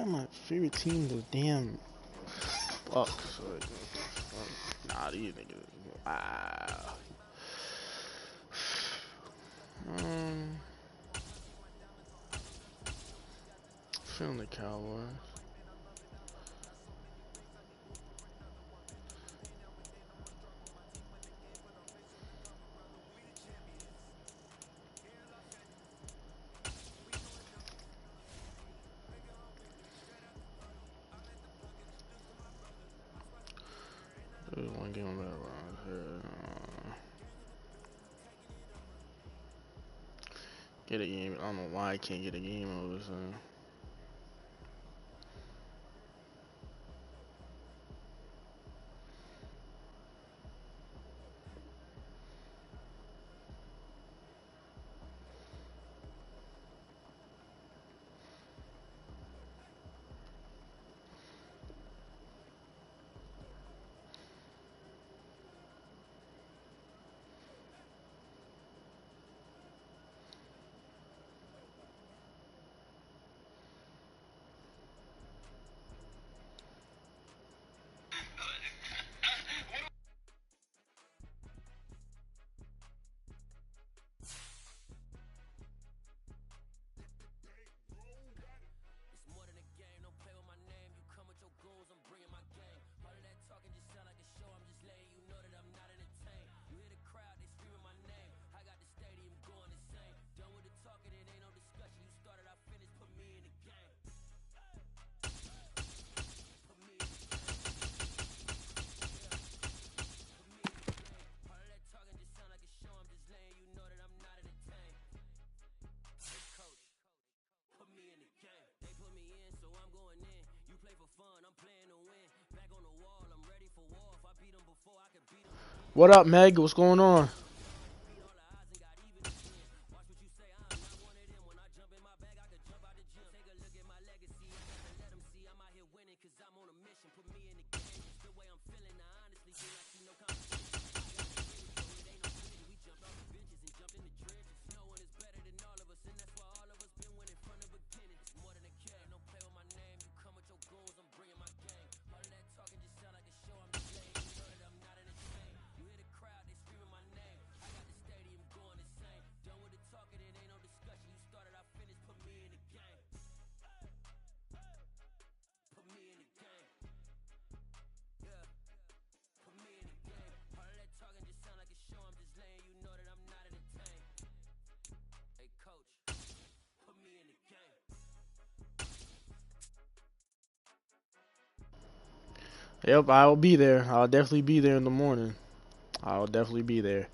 got my favorite team, the damn Bucks. Like, nah, these niggas. Wow. Feeling the Cowboys. There's one game back around here. Get a game. I don't know why I can't get a game over this thing. What up, Meg? What's going on? Yep, I'll be there. I'll definitely be there in the morning. I'll definitely be there.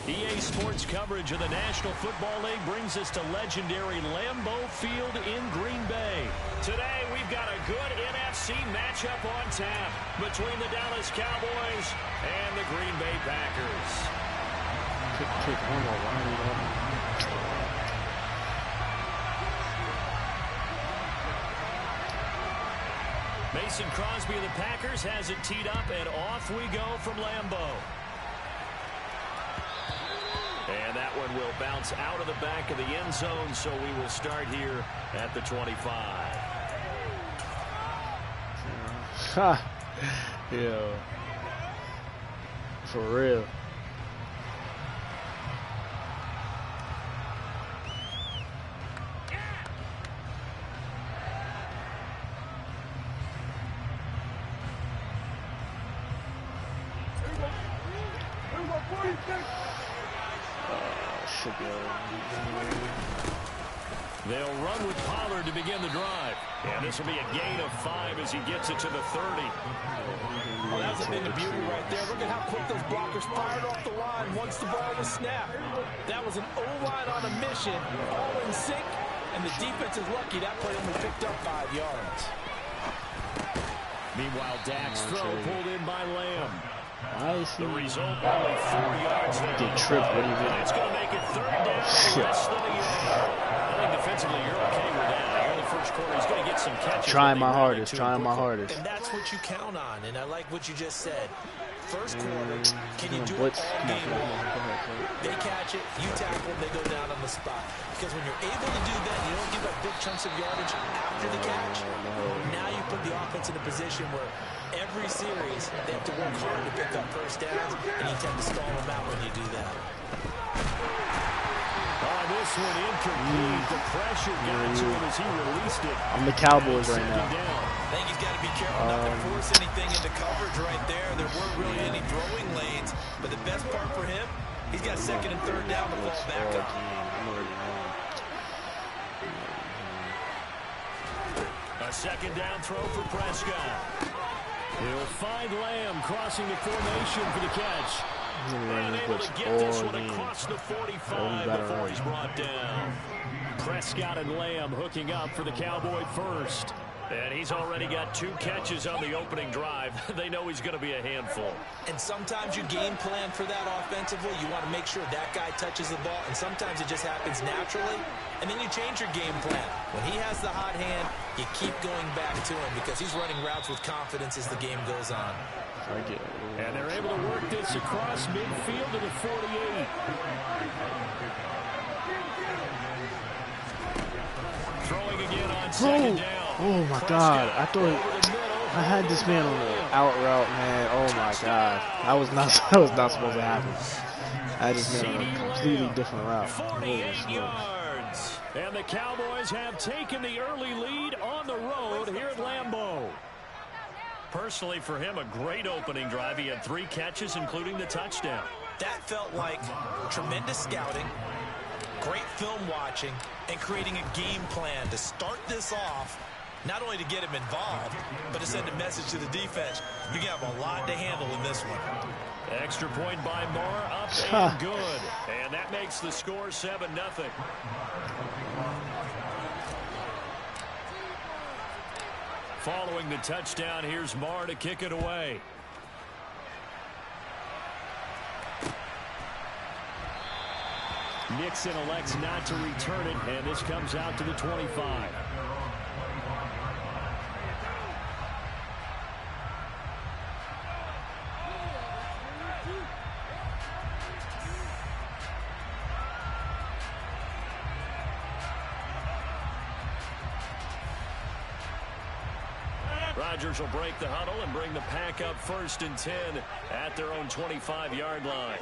EA Sports coverage of the National Football League brings us to legendary Lambeau Field in Green Bay. Today, we've got a good NFC matchup on tap between the Dallas Cowboys and the Green Bay Packers. Mason Crosby of the Packers has it teed up, and off we go from Lambeau. And that one will bounce out of the back of the end zone, so we will start here at the 25. Ha! Yeah. For real. They'll run with Pollard to begin the drive. And this will be a gain of 5 as he gets it to the 30. Well, that's a thing of beauty right there. Look at how quick those blockers fired off the line once the ball was snapped. That was an O-line on a mission, all in sync, and the defense is lucky that play only picked up 5 yards. Meanwhile, Dak's throw pulled in by Lamb. Nice. The result, only 4 yards there. Get tripped. What do you It's going to make it 3rd down, less than a yard. I think defensively you're okay with that. Only for first quarter. He's going to get some catches. Trying my hardest. Trying my hardest. And that's what you count on. And I like what you just said. First quarter, can you do blitz? it all game long? They catch it, you tackle, they go down on the spot. Because when you're able to do that, you don't give up big chunks of yardage after the catch. Now you put the offense in a position where every series they have to work hard to pick up first downs, and you tend to stall them out when you do that. This one incomplete. The pressure got to him as he released it. I'm the Cowboys right now. I think he's got to be careful not to force anything into coverage right there. There weren't really any throwing lanes, but the best part for him, he's got second and third down to fall back on. A second down throw for Prescott. He'll find Lamb crossing the formation for the catch. And able to get this one across the 45 before he's brought down. Prescott and Lamb hooking up for the Cowboy first. And he's already got 2 catches on the opening drive. They know he's going to be a handful. And sometimes you game plan for that offensively. You want to make sure that guy touches the ball. And sometimes it just happens naturally. And then you change your game plan. When he has the hot hand, you keep going back to him because he's running routes with confidence as the game goes on. And they're able to work this across midfield to the 48. Throwing again on second down. Oh my God! I thought I had this man on the out route, man. Oh my God! That was not supposed to happen. I had this man on a completely different route. 48 yards, and the Cowboys have taken the early lead on the road here at Lambeau. Personally, for him, a great opening drive. He had 3 catches, including the touchdown. That felt like tremendous scouting, great film watching, and creating a game plan to start this off, not only to get him involved, but to send a message to the defense. You have a lot to handle in this one. Extra point by Moore, up and good. And that makes the score 7-0. Following the touchdown, here's Marr to kick it away. Nixon elects not to return it, and this comes out to the 25. Rodgers will break the huddle and bring the pack up 1st and 10 at their own 25-yard line.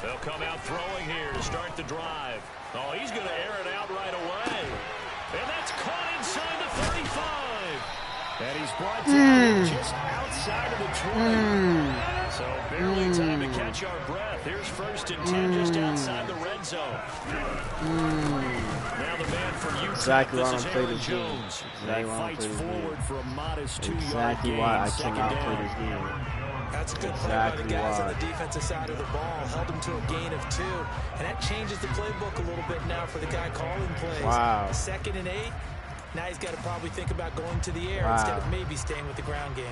They'll come out throwing here to start the drive. Oh, he's going to air it out right away. And that's caught inside the 35. And he's brought down just outside of the 20. So barely time to catch our breath. Here's 1st and 10 just outside the red zone. Now the man from Utah, exactly this why is I don't play Aaron this Jones. game. Exactly He fights forward for a modest 2-yard exactly gain. why I cannot play this game. That's a good play by the guys on the defensive side of the ball. Held him to a gain of 2. And that changes the playbook a little bit now for the guy calling plays. Wow. 2nd and 8. Now he's got to probably think about going to the air instead of maybe staying with the ground game.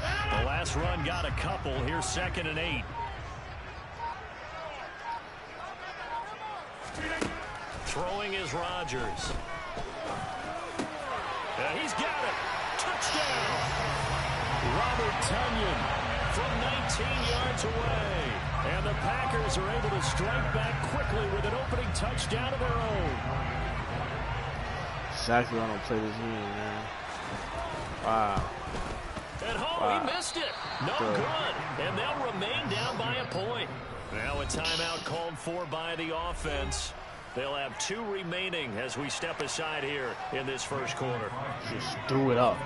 The last run got a couple. Here's 2nd and 8. Throwing is Rodgers. And he's got it. Touchdown. Robert Tonyan from 19 yards away. And the Packers are able to strike back quickly with an opening touchdown of their own. Exactly why I don't play this game, man. Wow. At home, he missed it. No good. And they'll remain down by a point. Now a timeout called for by the offense. They'll have 2 remaining as we step aside here in this first quarter. Just threw it up.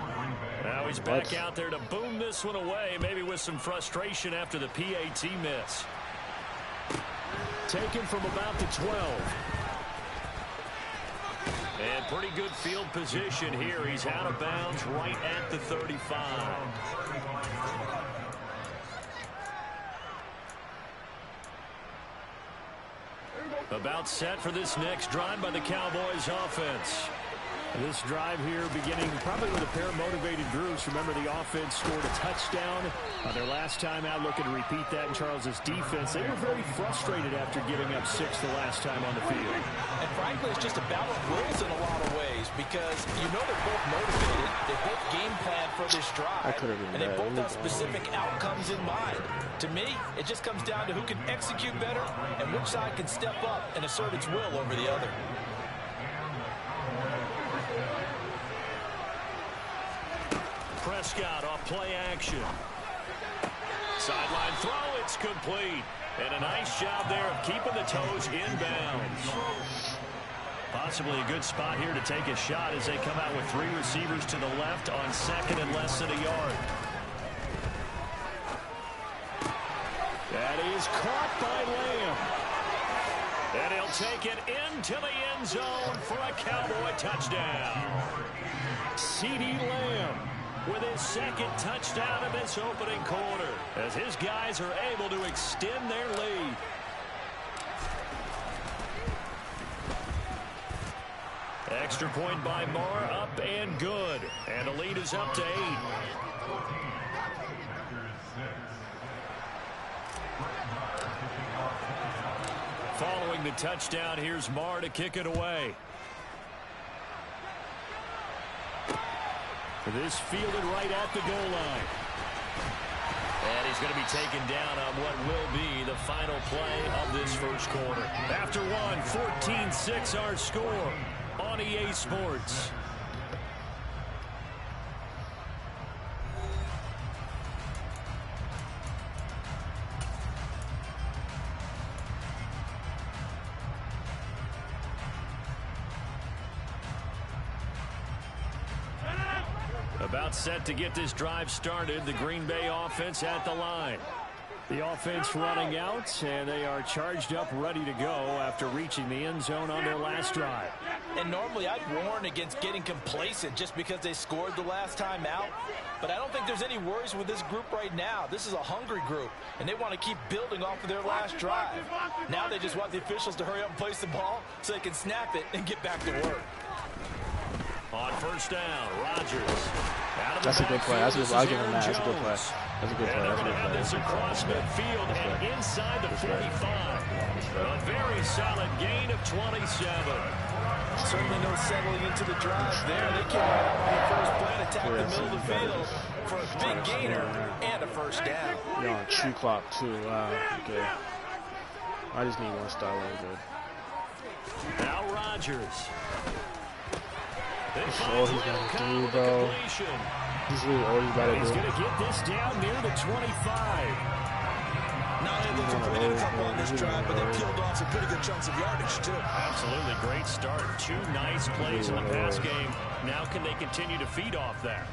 Now he's back out there to boom this one away, maybe with some frustration after the PAT miss. Taken from about the 12. And pretty good field position here. He's out of bounds right at the 35. About set for this next drive by the Cowboys offense. This drive here beginning probably with a pair of motivated groups. Remember, the offense scored a touchdown their last time out, looking to repeat that in Charles's defense. They were very frustrated after giving up 6 the last time on the field. And frankly, it's just a battle of wills in a lot of ways because you know they're both motivated. They both game plan for this drive, and they both have specific outcomes in mind. To me, it just comes down to who can execute better and which side can step up and assert its will over the other. Prescott off play action. Sideline throw, it's complete. And a nice job there of keeping the toes inbounds. Possibly a good spot here to take a shot as they come out with 3 receivers to the left on 2nd and less than a yard. That is caught by Lamb. And he'll take it into the end zone for a Cowboy touchdown. CeeDee Lamb with his 2nd touchdown of this opening quarter as his guys are able to extend their lead. Extra point by Marr, up and good. And the lead is up to 8. Following the touchdown, here's Marr to kick it away. This fielded right at the goal line. And he's going to be taken down on what will be the final play of this first quarter. After one, 14-6 our score on EA Sports. About set to get this drive started. The Green Bay offense at the line. The offense running out, and they are charged up, ready to go after reaching the end zone on their last drive. And normally I'd warn against getting complacent just because they scored the last time out. But I don't think there's any worries with this group right now. This is a hungry group, and they want to keep building off of their last drive. Now they just want the officials to hurry up and place the ball so they can snap it and get back to work. On first down, Rodgers. That's a good play. That's a good play. I'll give him that. That's a good play. That's a good play. That's a good play. This across midfield and inside the 45. A very solid gain of 27. Certainly no settling into the drive there. They came right out on the first play and attacked the middle of the field for a big gainer and a first down. You're on true clock too. Wow. Okay. I just need one star. Really good. Now Rodgers. That's all he's gonna do, bro. He's really all he's gotta do. He's gonna get this down near the 25. Not able to put in a couple on this drive, but they peeled off some pretty good chunks of yardage too. Absolutely great start. 2 nice plays in the pass game. Now can they continue to feed off that?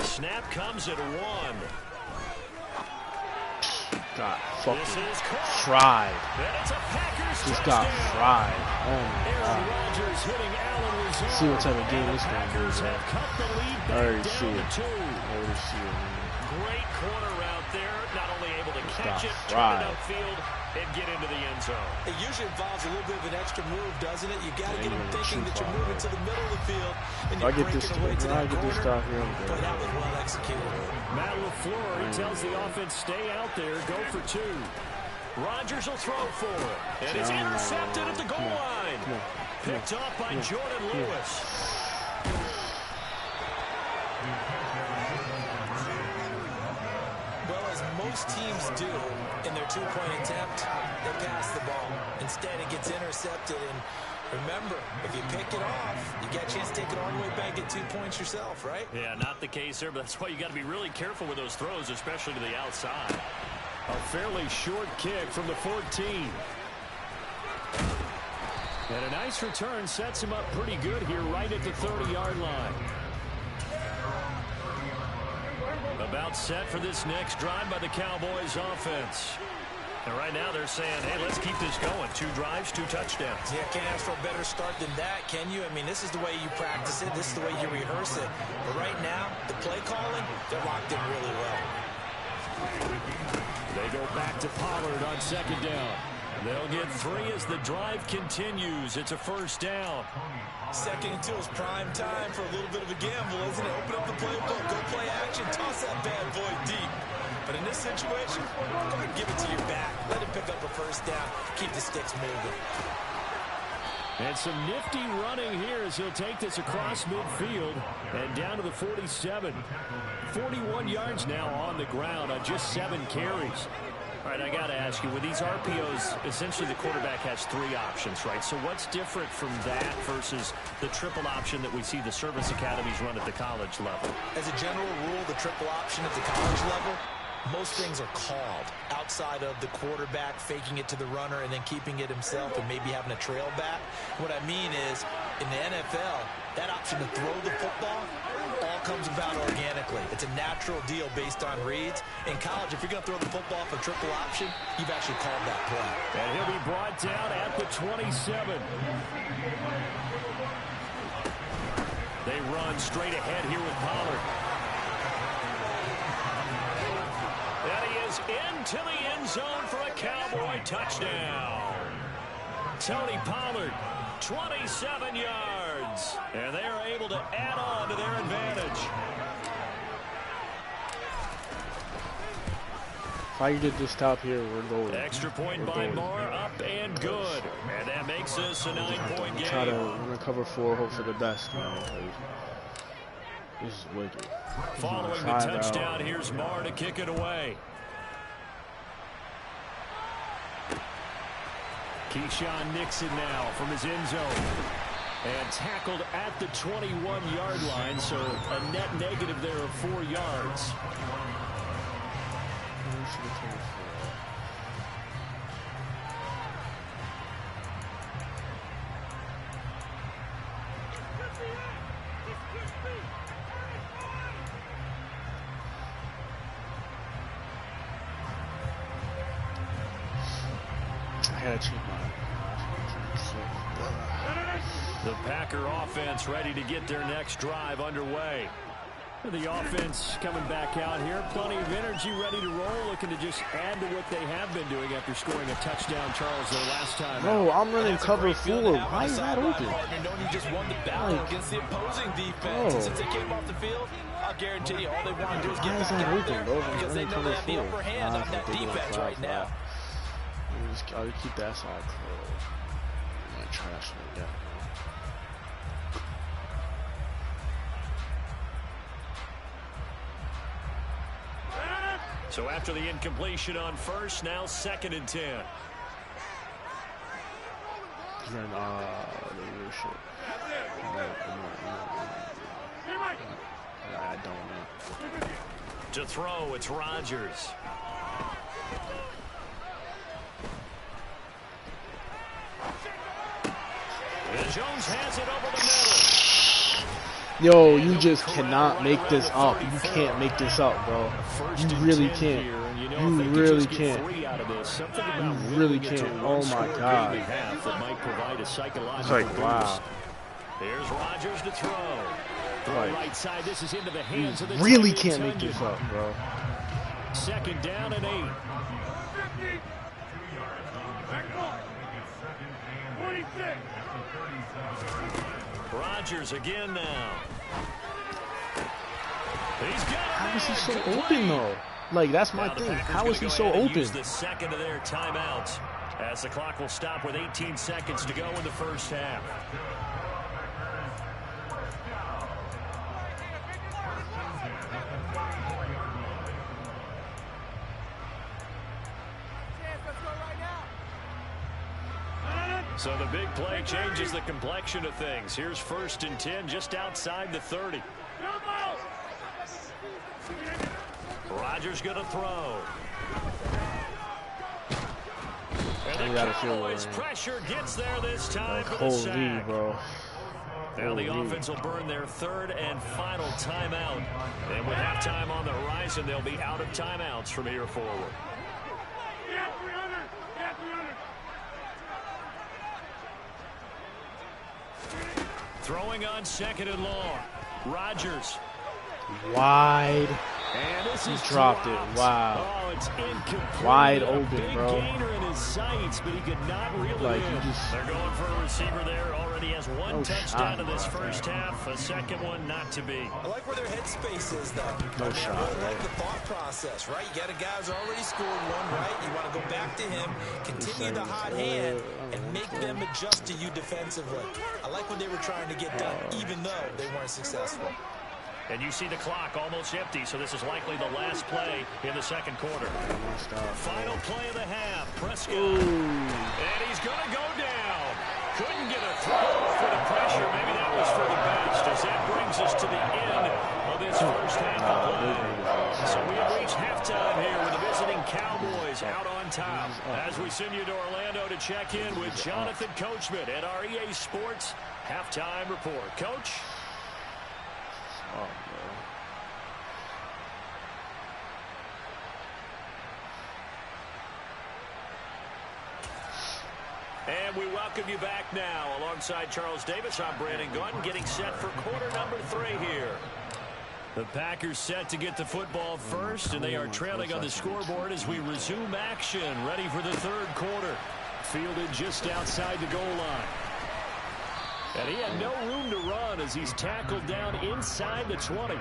Snap comes at 1. Got fucking fried. Just got fried. Oh my God. See what type of game this going to be, man. I already see it. I already see it, man. Great corner route there. Not only able to catch it, turn it upfield, and get into the end zone. It usually involves a little bit of an extra move, doesn't it? You got to get them thinking that you're moving to the middle of the field and you're breaking away to that corner. But that was well executed. Matt LaFleur, he tells the offense, stay out there, go for 2. Rodgers will throw for it. And it's intercepted at the goal line. Picked off by Jordan Lewis. Well, as most teams do in their 2-point attempt, they pass the ball. Instead, it gets intercepted. And remember, if you pick it off, you get a chance to take it all the way back, get 2 points yourself, right? Yeah, not the case there, but that's why you got to be really careful with those throws, especially to the outside. A fairly short kick from the 14. And a nice return sets him up pretty good here right at the 30-yard line. About set for this next drive by the Cowboys offense. And right now they're saying, hey, let's keep this going. 2 drives, 2 touchdowns. Yeah, can't ask for a better start than that, can you? I mean, this is the way you practice it. This is the way you rehearse it. But right now, the play calling, they're locked in really well. They go back to Pollard on 2nd down. They'll get 3 as the drive continues. It's a 1st down. 2nd and 2 is prime time for a little bit of a gamble, isn't it? Open up the playbook, go play action, toss that bad boy deep. But in this situation, go ahead and give it to your back. Let him pick up a 1st down. Keep the sticks moving. And some nifty running here as he'll take this across midfield and down to the 47. 41 yards now on the ground on just 7 carries. All right, I got to ask you, with these RPOs, essentially the quarterback has 3 options, right? So what's different from that versus the triple option that we see the service academies run at the college level? As a general rule, the triple option at the college level, most things are called outside of the quarterback faking it to the runner and then keeping it himself and maybe having a trail back. What I mean is, in the NFL, that option to throw the football all comes about organically. It's a natural deal based on reads. In college, if you're going to throw the football for triple option, you've actually called that play. And he'll be brought down at the 27. They run straight ahead here with Pollard. And he is into the end zone for a Cowboy touchdown. Tony Pollard, 27 yards. And they are able to add on to their advantage. If I get this stop here, we're going. Extra point by Moore, up and good. And that makes this a 9-point game. We're going to cover 4, hope for the best, man. This is wicked. Following the touchdown, here's Moore to kick it away. Keyshawn Nixon now from his end zone. And tackled at the 21-yard line, so a net negative there of 4 yards. I gotta check my. The Packer offense ready to get their next drive underway. The offense coming back out here. Plenty of energy, ready to roll, looking to just add to what they have been doing after scoring a touchdown, Charles, their last time. No, I'm running cover 4. Why is that open? You just won the battle against the opposing defense. And since they came off the field, I'll guarantee you all they want to do is get back out there because they know they have the upper hand on that defense right now. I'll keep that side closed. I'm going to trash it again. So after the incompletion on first, now 2nd and 10. Then, leadership. I don't know. To throw, it's Rodgers. And Jones has it over the middle. Yo, you just cannot make this up. You can't make this up, bro. You really can't. You really can't. You really can't. Oh my God. It's like, wow. There's Rodgers to throw. Like, Right side, this is into the hands of the really can't make this up, bro. 2nd down and 8. Rodgers again now. He's got How is he so open though? Like, that's my thing. How is he so open? Use the second of their timeouts as the clock will stop with 18 seconds to go in the first half. So the big play changes the complexion of things. Here's 1st and 10 just outside the 30. Rodgers going to throw. And the Cowboys pressure gets there this time for the sack. Bro. Now the offense will burn their 3rd and final timeout. And with halftime on the horizon, they'll be out of timeouts from here forward. Throwing on 2nd and long. Rodgers. Wide. And this is dropped it. Wow. Oh, it's incomplete. Wide open, big bro. Gainer in his sights, but he could not reel it in. They're going for a receiver there. Already has one touchdown in this first half. A second one not to be. I like where their headspace is, though. No shot. I really like the thought process, right? You got a guy who's already scored one, right? You want to go back to him, continue the hot hand, and make them adjust to you defensively. I like what they were trying to get done, even though they weren't successful. And you see the clock almost empty, so this is likely the last play in the second quarter. Final play of the half. Prescott. And he's going to go down. Couldn't get a throw for the pressure. Maybe that was for the best, as that brings us to the end of this first half of play. So we have reached halftime here with the visiting Cowboys out on top. As we send you to Orlando to check in with Jonathan Coachman at our EA Sports Halftime Report. Coach? Oh, and we welcome you back now. Alongside Charles Davis, I'm Brandon Gunn, getting set for quarter number 3 here. The Packers set to get the football first, and they are trailing on the scoreboard as we resume action, ready for the third quarter. Fielded just outside the goal line. And he had no room to run as he's tackled down inside the 20.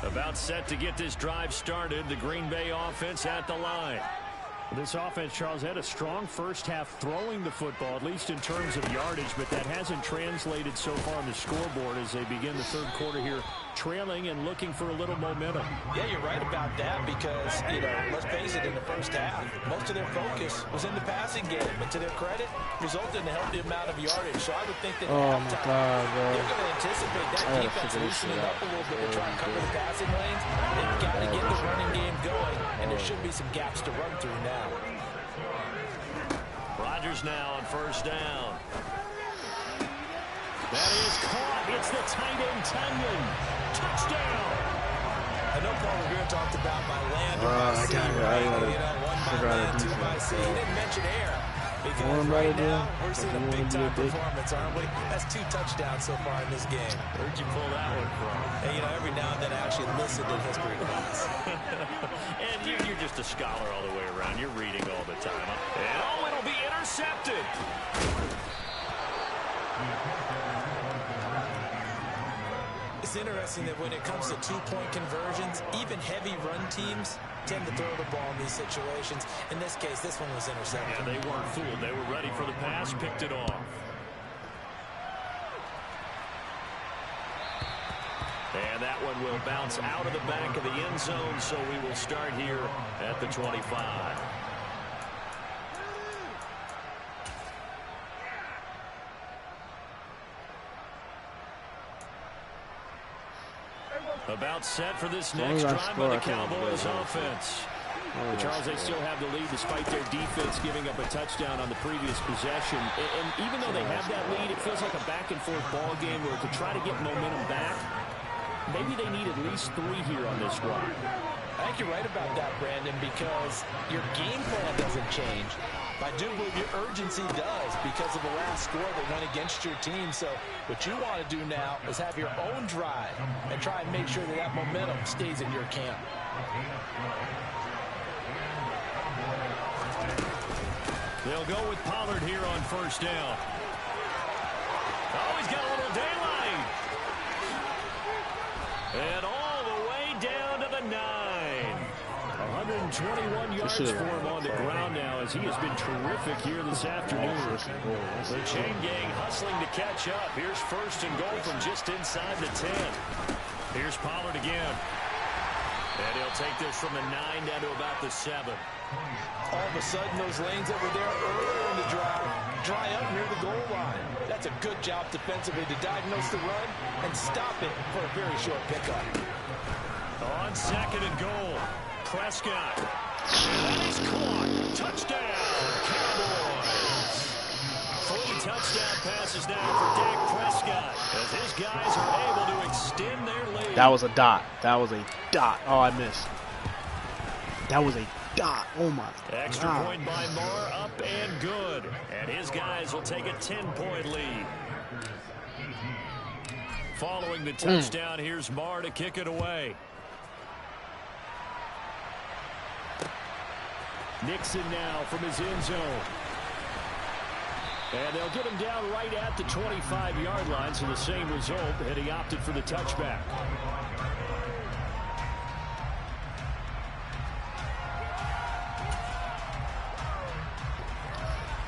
About set to get this drive started. The Green Bay offense at the line. This offense, Charles, had a strong first half throwing the football, at least in terms of yardage, but that hasn't translated so far on the scoreboard as they begin the third quarter here, trailing and looking for a little momentum. Yeah, you're right about that because, you know, let's face it, in the first half, most of their focus was in the passing game. And to their credit, resulted in a healthy amount of yardage. So I would think that they're going to anticipate that defense loosening up a little bit to try and cover the passing lanes. They've got to get the running game going, and there should be some gaps to run through now. Rodgers now on first down. That is caught. It's the tight end, Tunyon. Touchdown. I know Paul Revere talked about my land or I my sea, right? You know, one by land, two by sea. He didn't mention air. Because right now, we're seeing a big-time performance, aren't we? That's 2 touchdowns so far in this game. Where'd you pull that one from? And, you know, every now and then I actually listen to history class. And you're just a scholar all the way around. You're reading all the time. And, oh, it'll be intercepted. It's interesting that when it comes to 2-point conversions, even heavy run teams tend to throw the ball in these situations. In this case, this one was intercepted. Yeah, they weren't fooled. They were ready for the pass, picked it off. And that one will bounce out of the back of the end zone, so we will start here at the 25. About set for this next drive by the Cowboys offense. Charles, they still have the lead despite their defense giving up a touchdown on the previous possession. And even though they have that lead, it feels like a back-and-forth ball game where to try to get momentum back, maybe they need at least 3 here on this drive. I think you're right about that, Brandon, because your game plan doesn't change. I do believe your urgency does because of the last score that went against your team. So what you want to do now is have your own drive and try and make sure that that momentum stays in your camp. They'll go with Pollard here on first down. Oh, he's got a little daylight. And all the way down to the 9. 121 yards for him on the ground now as he has been terrific here this afternoon. The chain gang hustling to catch up. Here's first and goal from just inside the 10. Here's Pollard again. And he'll take this from the 9 down to about the 7. All of a sudden, those lanes that were there earlier in the drive dry up near the goal line. That's a good job defensively to diagnose the run and stop it for a very short pickup. On second and goal, Prescott. That is caught. Touchdown, Cowboys. 3 touchdown passes now for Dak Prescott. guys are able to extend their lead. That was a dot. That was a dot. Oh, I missed. That was a dot. Oh my Extra point by Marr, up and good. And his guys will take a 10-point lead. Following the touchdown, here's Marr to kick it away. Nixon now from his end zone. And they'll get him down right at the 25-yard line, so the same result, and he opted for the touchback.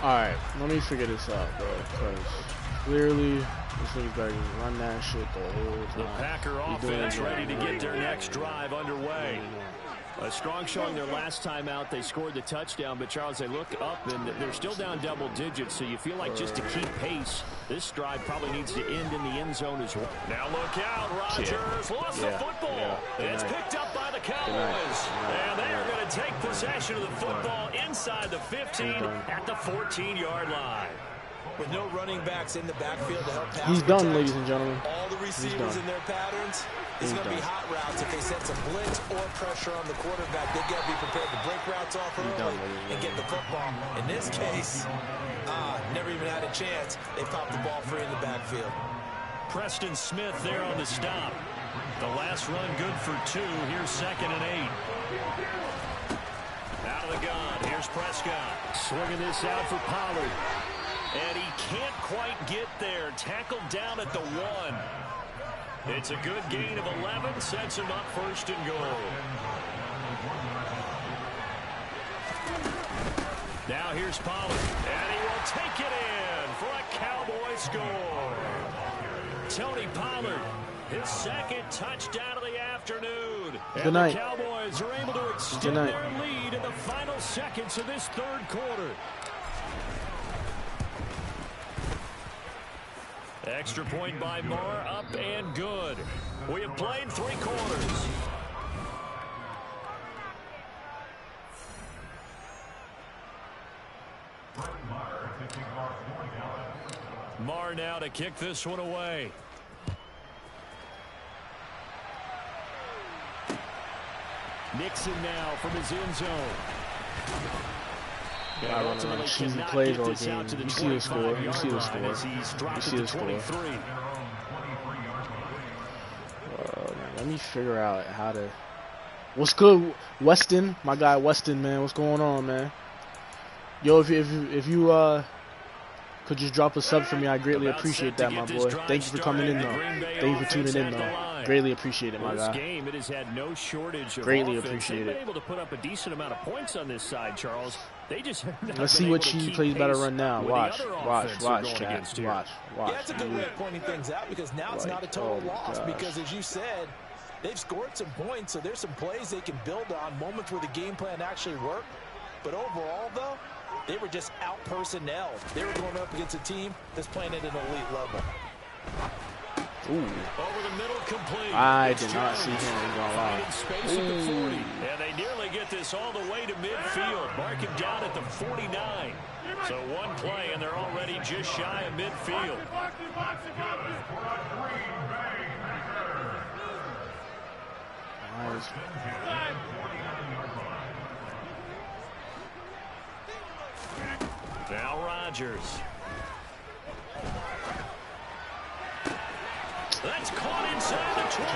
Alright, let me figure this out, bro, because clearly this nigga's better to run that shit the whole time. The Packer offense ready to get their next drive underway. A strong showing their last time out. They scored the touchdown, but Charles, they look up and they're still down double digits, so you feel like just to keep pace, this drive probably needs to end in the end zone as well. Now look out, Rodgers lost the football. It's picked up by the Cowboys, and they are going to take possession of the football inside the 15 at the 14-yard line. With no running backs in the backfield to help pass He's done, protect, ladies and gentlemen. all the receivers in their patterns, it's going to be hot routes. If they set some blitz or pressure on the quarterback, they got to be prepared to break routes off early and get the football. In this case, never even had a chance. They popped the ball free in the backfield. Preston Smith there on the stop. The last run good for 2. Here's 2nd and 8. Out of the gun. Here's Prescott. Swinging this out for Pollard. And he can't quite get there. Tackled down at the 1. It's a good gain of 11. Sets him up 1st and goal. Now here's Pollard. And he will take it in for a Cowboy score. Tony Pollard, his 2nd touchdown of the afternoon. Good night. The Cowboys are able to extend their lead in the final seconds of this 3rd quarter. Extra point by Marr, up and good. We have played 3 quarters. Marr now to kick this one away. Nixon now from his end zone. I don't know, cheesy plays all game. You see the score. You see the score. You see the score. Let me figure out how to. What's good, Weston? My guy Weston, man. What's going on, man? Yo, if you could just drop a sub for me, I greatly appreciate that, my boy. Thank you for coming in, though. Thank you for tuning in, though. Greatly appreciate it, my guy. This game, it has had no shortage of greatly offense. appreciate They've it. been able to put up a decent amount of points on this side, Charles. They just let's see what she plays better run now. Watch, chat. Watch. Yeah, that's a good way of pointing things out because now it's not a total loss because, as you said, they've scored some points, so there's some plays they can build on, moments where the game plan actually worked. But overall, though, they were just out-personnel. They were going up against a team that's playing at an elite level. Ooh. Over the middle, complete. I did not see him, ain't gonna lie. Space at the 40. And they nearly get this all the way to midfield. Mark him down at the 49. So one play, and they're already just shy of midfield. Nice. Now Rodgers. That's caught inside the 20.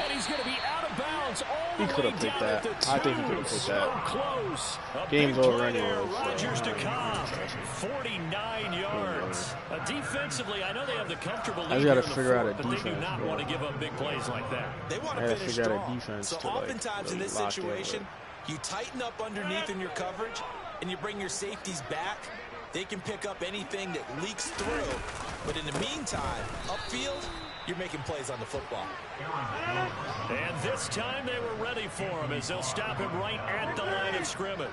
And he's going to be out of bounds all the way down. He could have picked that. I think he could have picked that. So close. Game's over anyway. Rodgers to Cobb. 49 yards. Defensively, I know they have the comfortable lead. I just got to figure out a defense. But they do not want to give up big plays like that. They want to finish strong. So oftentimes in this situation, you tighten up underneath in your coverage, and you bring your safeties back. They can pick up anything that leaks through. But in the meantime, upfield, you're making plays on the football. And this time they were ready for him as they'll stop him right at the line of scrimmage.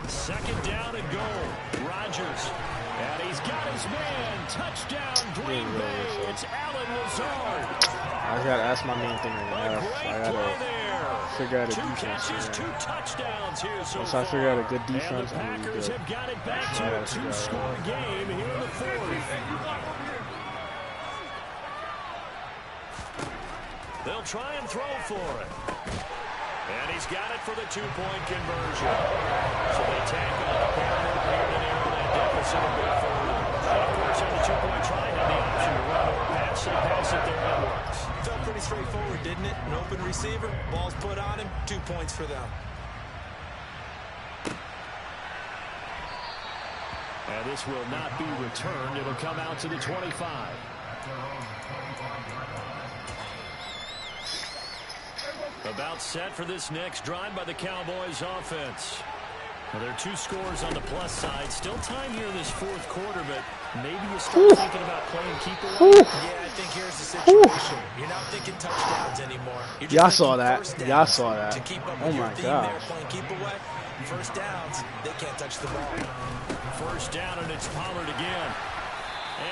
2nd down and goal. Rodgers. And he's got his man. Touchdown, Green Bay. It's Alan Lazard. I got to ask my main thing right now. I got to figure out a defense. 2 touchdowns here so once I figure out a good defense, I'm going to be good. Have got it back to a 2-score game here in the 4th. They'll try and throw for it. And he's got it for the two-point conversion. So they tackle the pair move here to narrow that deficit a bit further. And of course, on the two-point try, had the option to run or pass. They pass it there and it works. Felt pretty straightforward, didn't it? An open receiver, ball's put on him, 2 points for them. And this will not be returned. It'll come out to the 25. About set for this next drive by the Cowboys offense. Well, there are 2 scores on the plus side. Still time here in this fourth quarter, but maybe you start thinking about playing keep away. Yeah, I think here's the situation. You're not thinking touchdowns anymore. Y'all saw that. Y'all saw that. Oh my gosh. Playing keep away. First downs, they can't touch the ball. First down, and it's Pollard again.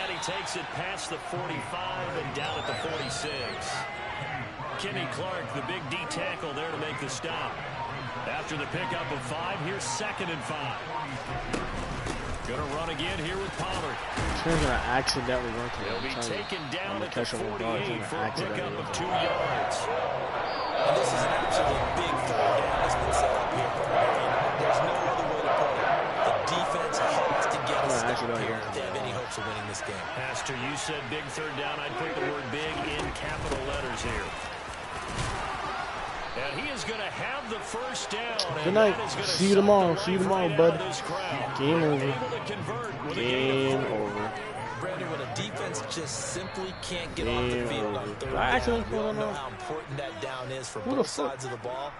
And he takes it past the 45 and down at the 46. Kenny Clark, the big D tackle there to make the stop. After the pickup of 5, here's 2nd and 5. Going to run again here with Pollard. He's going to accidentally run to He'll be taken down at the 48 for a pickup of 2 And yards. this is an absolute big third down that's been set up here. There's no other way to put it. The defense has to get a stop here if they have any hopes of winning this game. Pastor, you said big third down. I'd put the word big in capital letters here. And he is going to have the first down. Good night. See you tomorrow. See you tomorrow, bud. Game over. Game over. Brandon, when a defense just simply can't get off the field on third down, we all know how important that down is for both sides of the ball.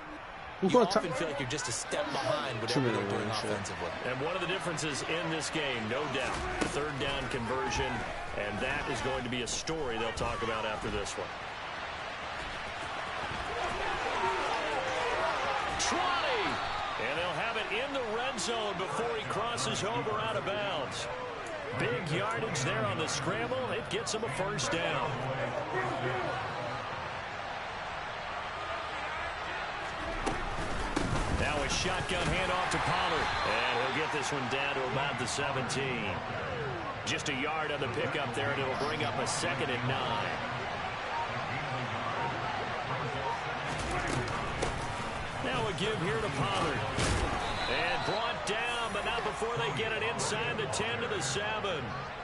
You often feel like you're just a step behind whatever they're doing offensively. And one of the differences in this game, no doubt, third down conversion, and that is going to be a story they'll talk about after this one. 20, and they'll have it in the red zone before he crosses over out of bounds. Big yardage there on the scramble. It gets him a first down. Now a shotgun handoff to Pollard, and he'll get this one down to about the 17. Just a yard on the pickup there, and it'll bring up a 2nd and 9. Now a give here to Pollard. And brought down, but not before they get it inside the 10 to the 7.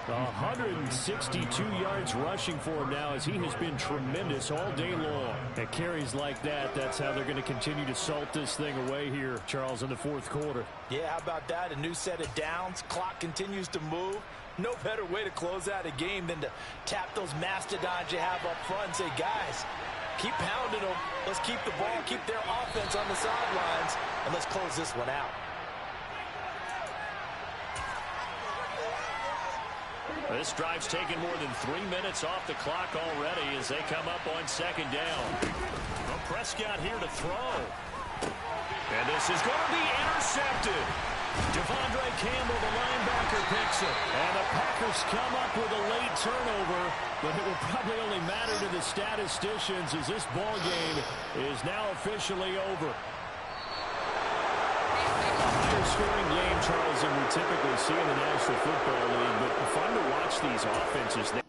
162 yards rushing for him now, as he has been tremendous all day long. And carries like that, that's how they're going to continue to salt this thing away here, Charles, in the fourth quarter. Yeah, how about that? A new set of downs. Clock continues to move. No better way to close out a game than to tap those mastodons you have up front and say, guys, keep pounding them. Let's keep the ball, keep their offense on the sidelines, and let's close this one out. This drive's taken more than 3 minutes off the clock already as they come up on 2nd down. Well, Prescott here to throw. And this is going to be intercepted. Devondre Campbell, the linebacker, picks it. And the Packers come up with a late turnover, but it will probably only matter to the statisticians as this ball game is now officially over. Scoring game, Charles, than we typically see in the National Football League, but fun to watch these offenses.